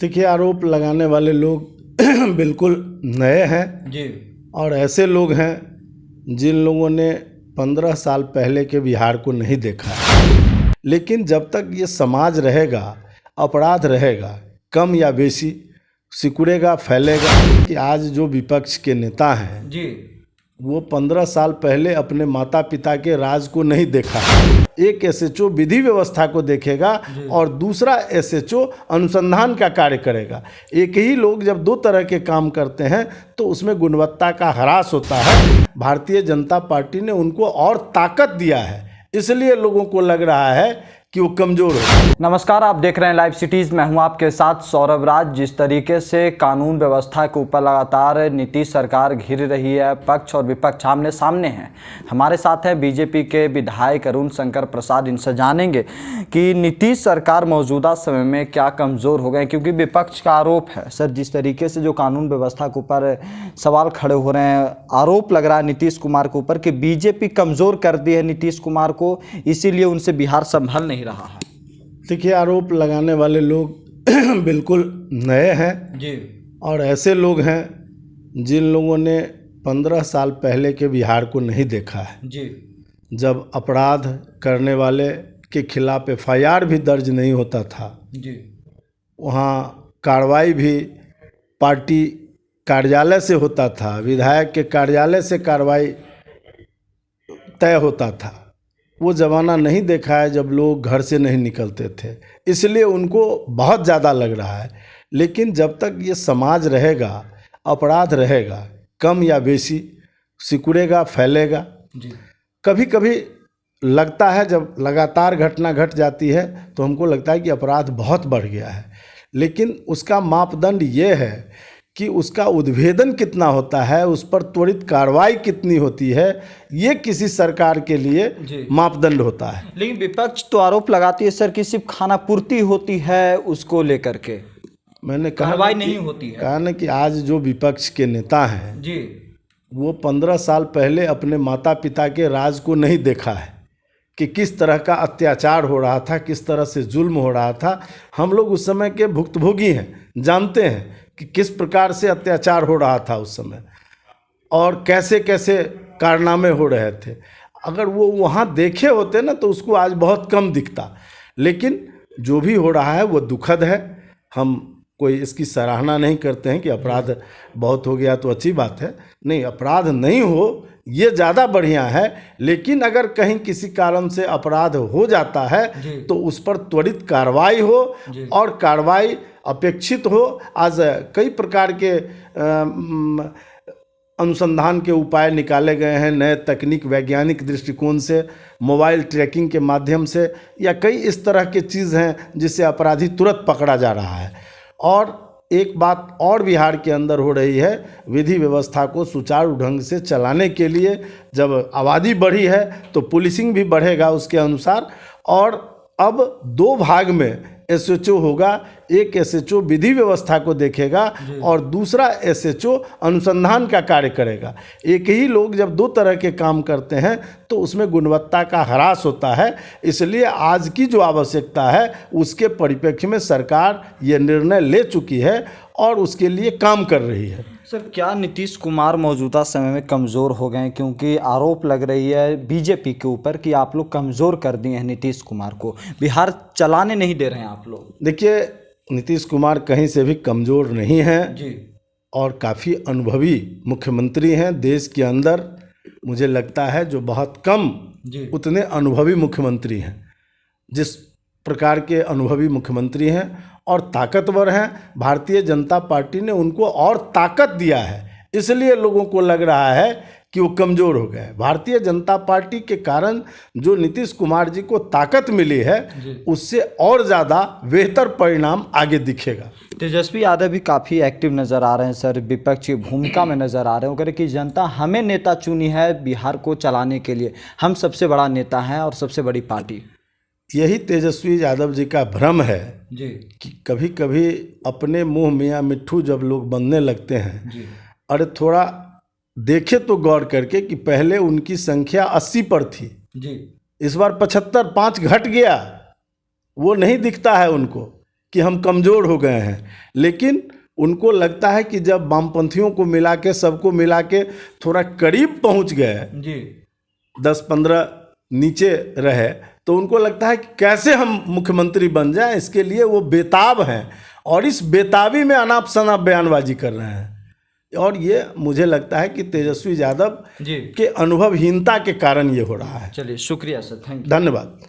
देखिए, आरोप लगाने वाले लोग बिल्कुल नए हैं जी। और ऐसे लोग हैं जिन लोगों ने 15 साल पहले के बिहार को नहीं देखा है। लेकिन जब तक ये समाज रहेगा, अपराध रहेगा, कम या बेशी, सिकुड़ेगा, फैलेगा। कि आज जो विपक्ष के नेता हैं जी। वो 15 साल पहले अपने माता पिता के राज को नहीं देखा है। एक एसएचओ विधि व्यवस्था को देखेगा और दूसरा एसएचओ अनुसंधान का कार्य करेगा। एक ही लोग जब दो तरह के काम करते हैं तो उसमें गुणवत्ता का ह्रास होता है। भारतीय जनता पार्टी ने उनको और ताकत दिया है, इसलिए लोगों को लग रहा है कि वो कमज़ोर हो। नमस्कार, आप देख रहे हैं लाइव सिटीज़। मैं हूं आपके साथ सौरभ राज। जिस तरीके से कानून व्यवस्था के ऊपर लगातार नीतीश सरकार घिर रही है, पक्ष और विपक्ष आमने सामने हैं। हमारे साथ हैं बीजेपी के विधायक अरुण शंकर प्रसाद। इनसे जानेंगे कि नीतीश सरकार मौजूदा समय में क्या कमज़ोर हो गए, क्योंकि विपक्ष का आरोप है सर, जिस तरीके से जो कानून व्यवस्था के ऊपर सवाल खड़े हो रहे हैं, आरोप लग रहा है नीतीश कुमार के ऊपर कि बीजेपी कमज़ोर कर दी है नीतीश कुमार को, इसीलिए उनसे बिहार संभल नहीं रहा है। देखिए, आरोप लगाने वाले लोग बिल्कुल नए हैं जी। और ऐसे लोग हैं जिन लोगों ने 15 साल पहले के बिहार को नहीं देखा है। जी। जब अपराध करने वाले के खिलाफ एफआईआर भी दर्ज नहीं होता था, जी। वहाँ कार्रवाई भी पार्टी कार्यालय से होता था, विधायक के कार्यालय से कार्रवाई तय होता था। वो ज़माना नहीं देखा है जब लोग घर से नहीं निकलते थे, इसलिए उनको बहुत ज़्यादा लग रहा है। लेकिन जब तक ये समाज रहेगा, अपराध रहेगा, कम या बेशी, सिकुड़ेगा, फैलेगा। जी। कभी कभी लगता है जब लगातार घटना घट जाती है तो हमको लगता है कि अपराध बहुत बढ़ गया है, लेकिन उसका मापदंड ये है कि उसका उद्भेदन कितना होता है, उस पर त्वरित कार्रवाई कितनी होती है, ये किसी सरकार के लिए मापदंड होता है। लेकिन विपक्ष तो आरोप लगाती है सर कि सिर्फ खाना पूर्ति होती है, उसको लेकर के मैंने कहा कार्रवाई नहीं होती है। कहा ना कि आज जो विपक्ष के नेता हैं जी, वो 15 साल पहले अपने माता पिता के राज को नहीं देखा है कि किस तरह का अत्याचार हो रहा था, किस तरह से जुल्म हो रहा था। हम लोग उस समय के भुक्तभोगी हैं, जानते हैं कि किस प्रकार से अत्याचार हो रहा था उस समय और कैसे कैसे कारनामे हो रहे थे। अगर वो वहाँ देखे होते ना तो उसको आज बहुत कम दिखता। लेकिन जो भी हो रहा है वो दुखद है। हम कोई इसकी सराहना नहीं करते हैं कि अपराध बहुत हो गया तो अच्छी बात है, नहीं, अपराध नहीं हो ये ज़्यादा बढ़िया है। लेकिन अगर कहीं किसी कारण से अपराध हो जाता है तो उस पर त्वरित कार्रवाई हो और कार्रवाई अपेक्षित हो। आज कई प्रकार के अनुसंधान के उपाय निकाले गए हैं, नए तकनीक, वैज्ञानिक दृष्टिकोण से, मोबाइल ट्रैकिंग के माध्यम से, या कई इस तरह के चीज़ हैं जिससे अपराधी तुरंत पकड़ा जा रहा है। और एक बात और बिहार के अंदर हो रही है, विधि व्यवस्था को सुचारू ढंग से चलाने के लिए जब आबादी बढ़ी है तो पुलिसिंग भी बढ़ेगा उसके अनुसार। और अब दो भाग में एसएचओ होगा, एक एसएचओ विधि व्यवस्था को देखेगा और दूसरा एसएचओ अनुसंधान का कार्य करेगा। एक ही लोग जब दो तरह के काम करते हैं तो उसमें गुणवत्ता का ह्रास होता है। इसलिए आज की जो आवश्यकता है उसके परिप्रेक्ष्य में सरकार ये निर्णय ले चुकी है और उसके लिए काम कर रही है। सर, क्या नीतीश कुमार मौजूदा समय में कमज़ोर हो गए, क्योंकि आरोप लग रही है बीजेपी के ऊपर कि आप लोग कमज़ोर कर दिए हैं नीतीश कुमार को, बिहार चलाने नहीं दे रहे हैं आप लोग। देखिए, नीतीश कुमार कहीं से भी कमज़ोर नहीं हैं जी। और काफ़ी अनुभवी मुख्यमंत्री हैं देश के अंदर। मुझे लगता है जो बहुत कम उतने अनुभवी मुख्यमंत्री हैं। जिस प्रकार के अनुभवी मुख्यमंत्री हैं और ताकतवर हैं, भारतीय जनता पार्टी ने उनको और ताकत दिया है, इसलिए लोगों को लग रहा है कि वो कमज़ोर हो गए। भारतीय जनता पार्टी के कारण जो नीतीश कुमार जी को ताकत मिली है उससे और ज़्यादा बेहतर परिणाम आगे दिखेगा। तेजस्वी यादव भी काफ़ी एक्टिव नज़र आ रहे हैं सर, विपक्ष की भूमिका में नज़र आ रहे हैं। कह कि जनता हमें नेता चुनी है बिहार को चलाने के लिए, हम सबसे बड़ा नेता हैं और सबसे बड़ी पार्टी। यही तेजस्वी यादव जी का भ्रम है कि कभी कभी अपने मुँह मियाँ मिट्ठू जब लोग बनने लगते हैं, अरे थोड़ा देखे तो गौर करके कि पहले उनकी संख्या 80 पर थी, इस बार 75, 5 घट गया। वो नहीं दिखता है उनको कि हम कमज़ोर हो गए हैं, लेकिन उनको लगता है कि जब वामपंथियों को मिला के, सबको मिला के थोड़ा करीब पहुंच गए जी 10-15 नीचे रहे, तो उनको लगता है कि कैसे हम मुख्यमंत्री बन जाएं। इसके लिए वो बेताब हैं और इस बेताबी में अनाप शनाप बयानबाजी कर रहे हैं। और ये मुझे लगता है कि तेजस्वी यादव जी के अनुभवहीनता के कारण ये हो रहा है। चलिए शुक्रिया सर, थैंक यू। धन्यवाद।